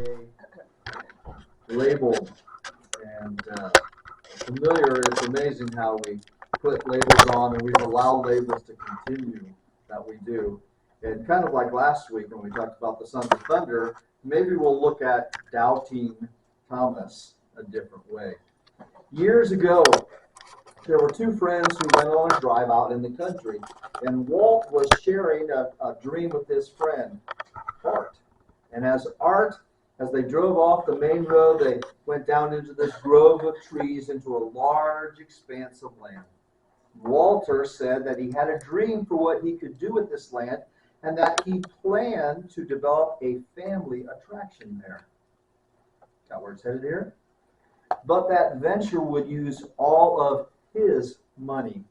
today labeled and familiar. It's amazing how we put labels on and we allow labels to continue that we do. And kind of like last week when we talked about the Sons of Thunder, maybe we'll look at doubting Thomas a different way. Years ago, there were two friends who went on a drive out in the country, and Walt was sharing a dream with his friend, Art. And as they drove off the main road, they went down into this grove of trees into a large expanse of land. Walter said that he had a dream for what he could do with this land, and that he planned to develop a family attraction there. Got where it's headed here? But that venture would use all of his money.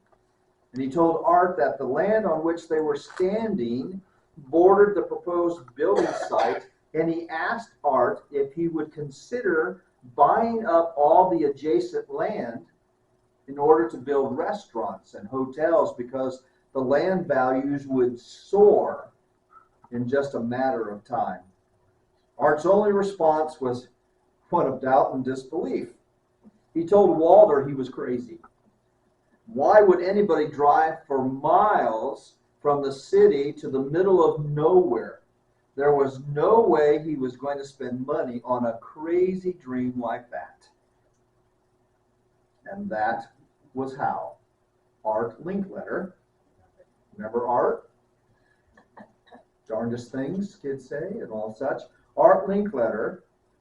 And he told Art that the land on which they were standing bordered the proposed building site, and he asked Art if he would consider buying up all the adjacent land in order to build restaurants and hotels, because the land values would soar in just a matter of time. Art's only response was one of doubt and disbelief. He told Walter he was crazy. Why would anybody drive for miles from the city to the middle of nowhere? There was no way he was going to spend money on a crazy dream like that. And that was how Art Linkletter, remember Art? Darndest things, kids say, and all such. Art Linkletter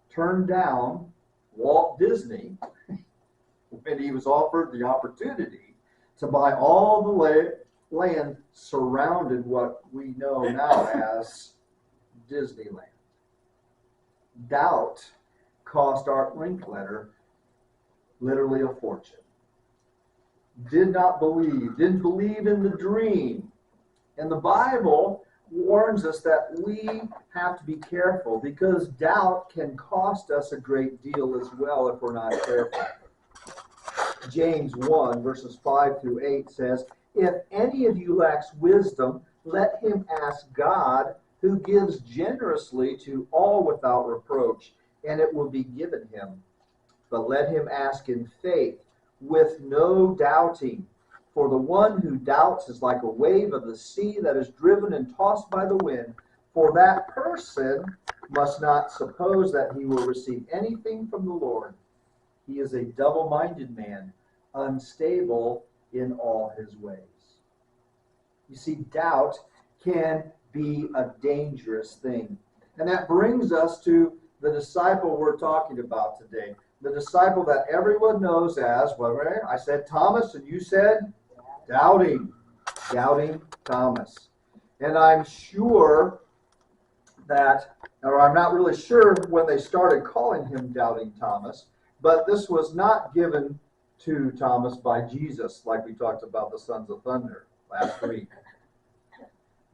turned down Walt Disney when he was offered the opportunity to buy all the land surrounded what we know now as Disneyland. Doubt cost Art Linkletter literally a fortune. Didn't believe in the dream. And the Bible warns us that we have to be careful, because doubt can cost us a great deal as well if we're not careful. James 1 verses 5 through 8 says, "If any of you lacks wisdom, let him ask God, who gives generously to all without reproach, and it will be given him. But let him ask in faith, with no doubting. For the one who doubts is like a wave of the sea that is driven and tossed by the wind. For that person must not suppose that he will receive anything from the Lord. He is a double-minded man, unstable in all his ways." You see, doubt can be a dangerous thing. And that brings us to the disciple we're talking about today. The disciple that everyone knows as, I said Thomas, and you said Doubting Thomas. And I'm sure that, or I'm not really sure when they started calling him Doubting Thomas, but this was not given to Thomas by Jesus, like we talked about the Sons of Thunder last week.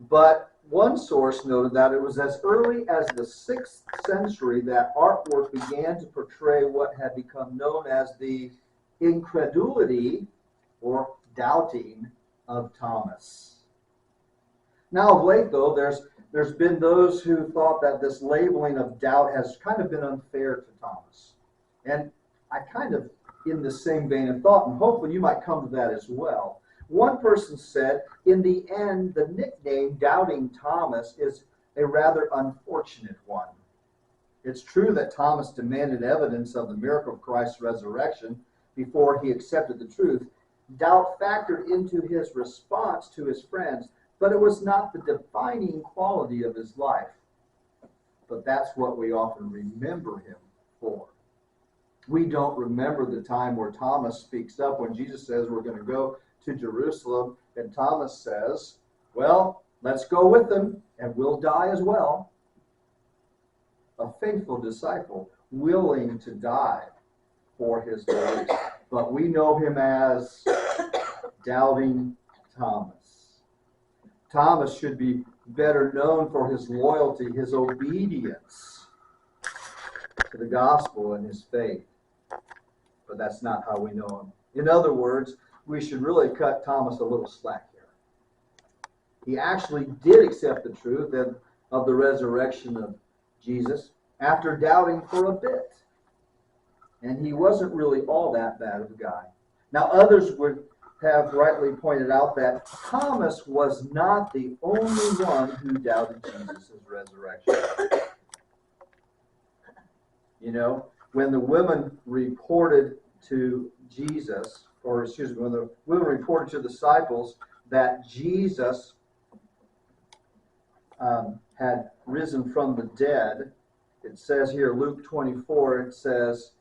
But one source noted that it was as early as the 6th century that artwork began to portray what had become known as the incredulity or doubting of Thomas. Now of late, though, there's been those who thought that this labeling of doubt has kind of been unfair to Thomas. And I kind of, in the same vein of thought, and hopefully you might come to that as well. One person said, in the end, the nickname Doubting Thomas is a rather unfortunate one. It's true that Thomas demanded evidence of the miracle of Christ's resurrection before he accepted the truth. Doubt factored into his response to his friends, but it was not the defining quality of his life. But that's what we often remember him for. We don't remember the time where Thomas speaks up when Jesus says we're going to go to Jerusalem, and Thomas says, well, let's go with them, and we'll die as well. A faithful disciple willing to die for his beliefs. But we know him as Doubting Thomas. Thomas should be better known for his loyalty, his obedience to the gospel and his faith. But that's not how we know him. In other words, we should really cut Thomas a little slack here. He actually did accept the truth of the resurrection of Jesus, after doubting for a bit. And he wasn't really all that bad of a guy. Now, others would have rightly pointed out that Thomas was not the only one who doubted Jesus' resurrection. You know, when the women reported to Jesus, when the women reported to the disciples that Jesus had risen from the dead, it says here, Luke 24, it says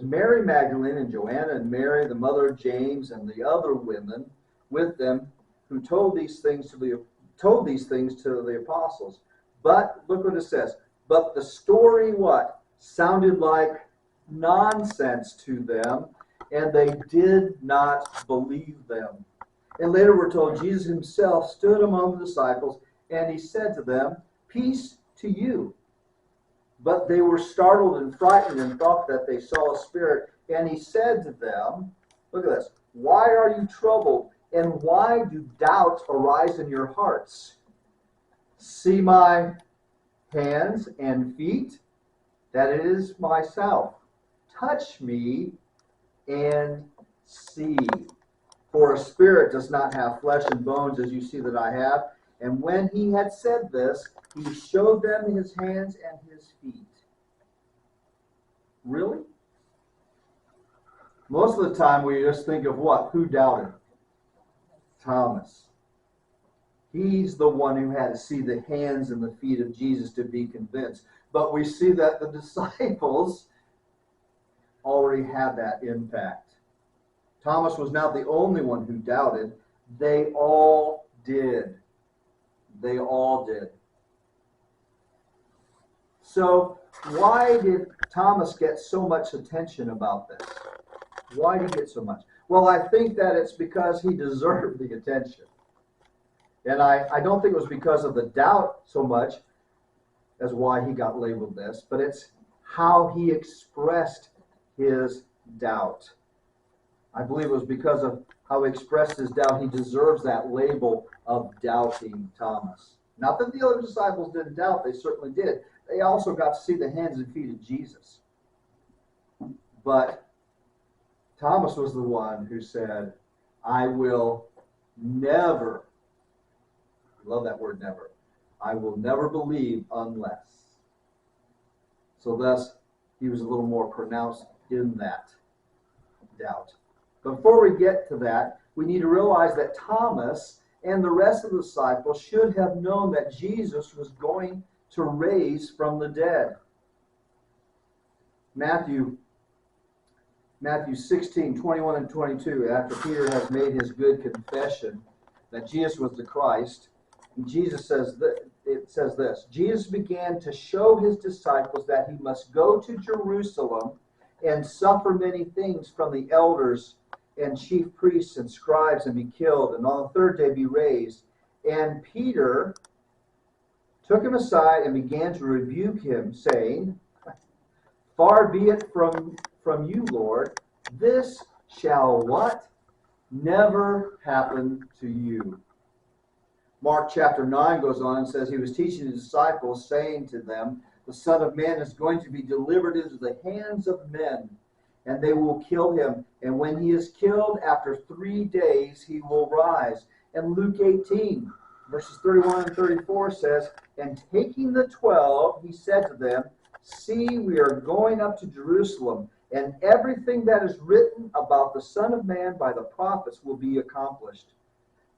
Mary Magdalene and Joanna and Mary, the mother of James, and the other women with them who told these things to the apostles. But look what it says. But the story what? Sounded like nonsense to them, and they did not believe them. And later we're told Jesus himself stood among the disciples, and he said to them, "Peace to you." But they were startled and frightened and thought that they saw a spirit. And he said to them, look at this, "Why are you troubled? And why do doubts arise in your hearts? See my hands and feet, that it is myself. Touch me and see. For a spirit does not have flesh and bones, as you see that I have." And when he had said this, he showed them his hands and his feet. Really? Most of the time we just think of what? Who doubted? Thomas. He's the one who had to see the hands and the feet of Jesus to be convinced. But we see that the disciples already had that impact. Thomas was not the only one who doubted. They all did. They all did. So why did Thomas get so much attention about this? Why did he get so much? Well, I think that it's because he deserved the attention. And I don't think it was because of the doubt so much as why he got labeled this, but it's how he expressed his doubt. I believe it was because of how he expressed his doubt. He deserves that label of doubting Thomas. Not that the other disciples didn't doubt, they certainly did. They also got to see the hands and feet of Jesus. But Thomas was the one who said, "I will never," I love that word never, "I will never believe unless." So thus, he was a little more pronounced in that doubt. Before we get to that, we need to realize that Thomas and the rest of the disciples should have known that Jesus was going to raise from the dead. Matthew 16, 21 and 22, after Peter has made his good confession that Jesus was the Christ, Jesus says it says this, Jesus began to show his disciples that he must go to Jerusalem and suffer many things from the elders and chief priests and scribes and be killed, and on the third day be raised. And Peter took him aside and began to rebuke him, saying, "Far be it from you, Lord, this shall" what? "Never happen to you." Mark chapter 9 goes on and says, he was teaching the disciples, saying to them, "The Son of Man is going to be delivered into the hands of men, and they will kill him. And when he is killed, after 3 days he will rise." And Luke 18, verses 31 and 34 says, "And taking the 12, he said to them, See, we are going up to Jerusalem, and everything that is written about the Son of Man by the prophets will be accomplished.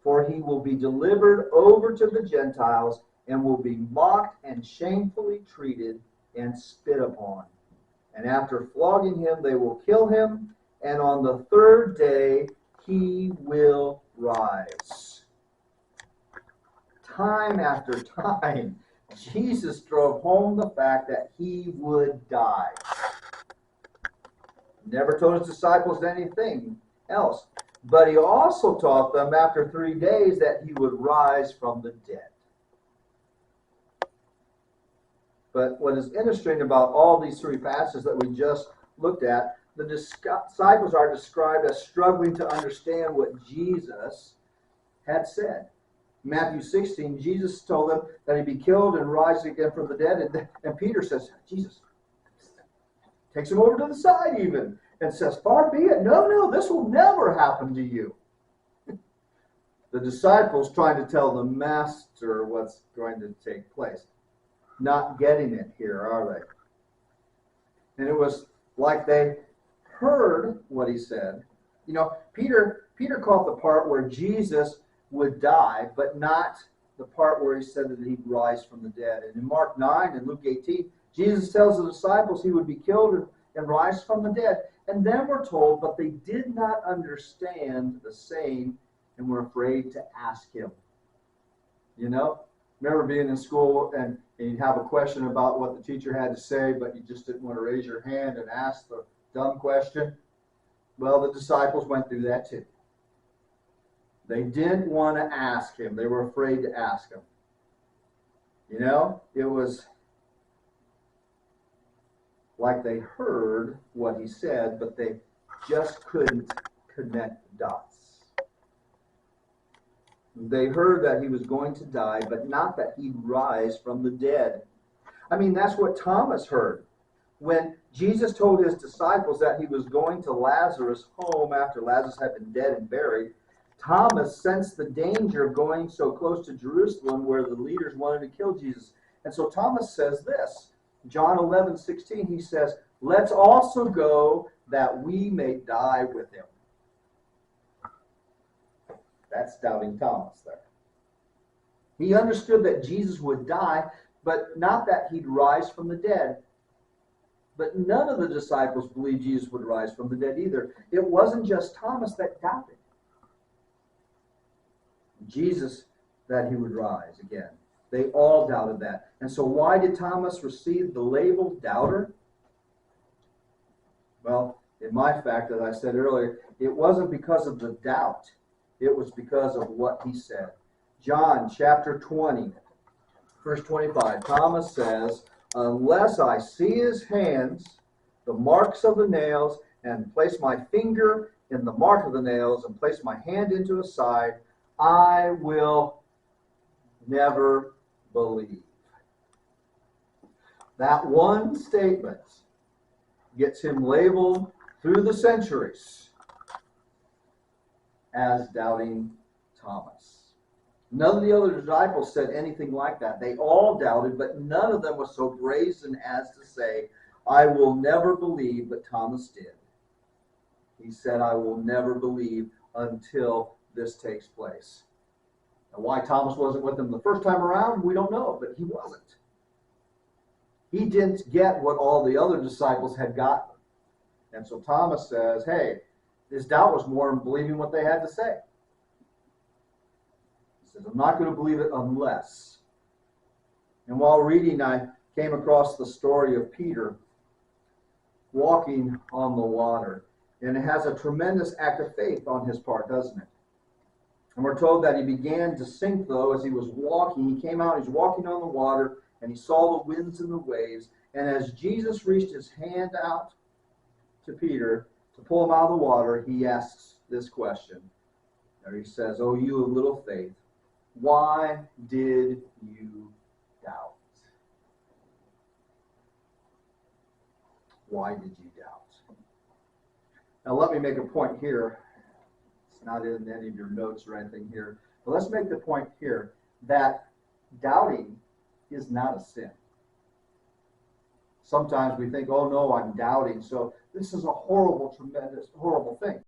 For he will be delivered over to the Gentiles, and will be mocked and shamefully treated and spit upon. And after flogging him, they will kill him, and on the third day he will rise." Time after time, Jesus drove home the fact that he would die. Never told his disciples anything else. But he also taught them after 3 days that he would rise from the dead. But what is interesting about all these three passages that we just looked at, the disciples are described as struggling to understand what Jesus had said. Matthew 16, Jesus told them that he'd be killed and rise again from the dead. And Peter says, Jesus, takes him over to the side even, and says, far be it. No, this will never happen to you. The disciples trying to tell the master what's going to take place. Not getting it here, are they? And it was like they heard what he said. You know, Peter caught the part where Jesus would die, but not the part where he said that he'd rise from the dead. And in Mark 9 and Luke 18, Jesus tells the disciples he would be killed and rise from the dead. And then we're told, but they did not understand the saying and were afraid to ask him. You know, remember being in school and you'd have a question about what the teacher had to say, but you just didn't want to raise your hand and ask the dumb question? Well, the disciples went through that too. They didn't want to ask him. They were afraid to ask him. You know, it was like they heard what he said, but they just couldn't connect the dots. They heard that he was going to die, but not that he'd rise from the dead. I mean, that's what Thomas heard. When Jesus told his disciples that he was going to Lazarus' home after Lazarus had been dead and buried, Thomas sensed the danger of going so close to Jerusalem where the leaders wanted to kill Jesus. And so Thomas says this, John 11:16, he says, let's also go that we may die with him. That's doubting Thomas there. He understood that Jesus would die, but not that he'd rise from the dead. But none of the disciples believed Jesus would rise from the dead either. It wasn't just Thomas that doubted Jesus that he would rise again. They all doubted that. And so why did Thomas receive the label doubter? Well, in my fact, as I said earlier, it wasn't because of the doubt. It was because of what he said. John chapter 20, verse 25, Thomas says, unless I see his hands, the marks of the nails, and place my finger in the mark of the nails, and place my hand into his side, I will never believe. That one statement gets him labeled through the centuries as doubting Thomas. None of the other disciples said anything like that. They all doubted, but none of them was so brazen as to say, I will never believe, but Thomas did. He said, I will never believe until this takes place. Now, why Thomas wasn't with them the first time around, we don't know, but he wasn't. He didn't get what all the other disciples had gotten. And so Thomas says, hey, his doubt was more in believing what they had to say. He says, I'm not going to believe it unless. And while reading, I came across the story of Peter walking on the water. And it has a tremendous act of faith on his part, doesn't it? And we're told that he began to sink, though, as he was walking. He came out, he's walking on the water, and he saw the winds and the waves. And as Jesus reached his hand out to Peter to pull him out of the water, he asks this question. There he says, oh, you of little faith, why did you doubt? Why did you doubt? Now let me make a point here. It's not in any of your notes or anything here. But let's make the point here that doubting is not a sin. Sometimes we think, oh no, I'm doubting, so this is a horrible, tremendous, horrible thing.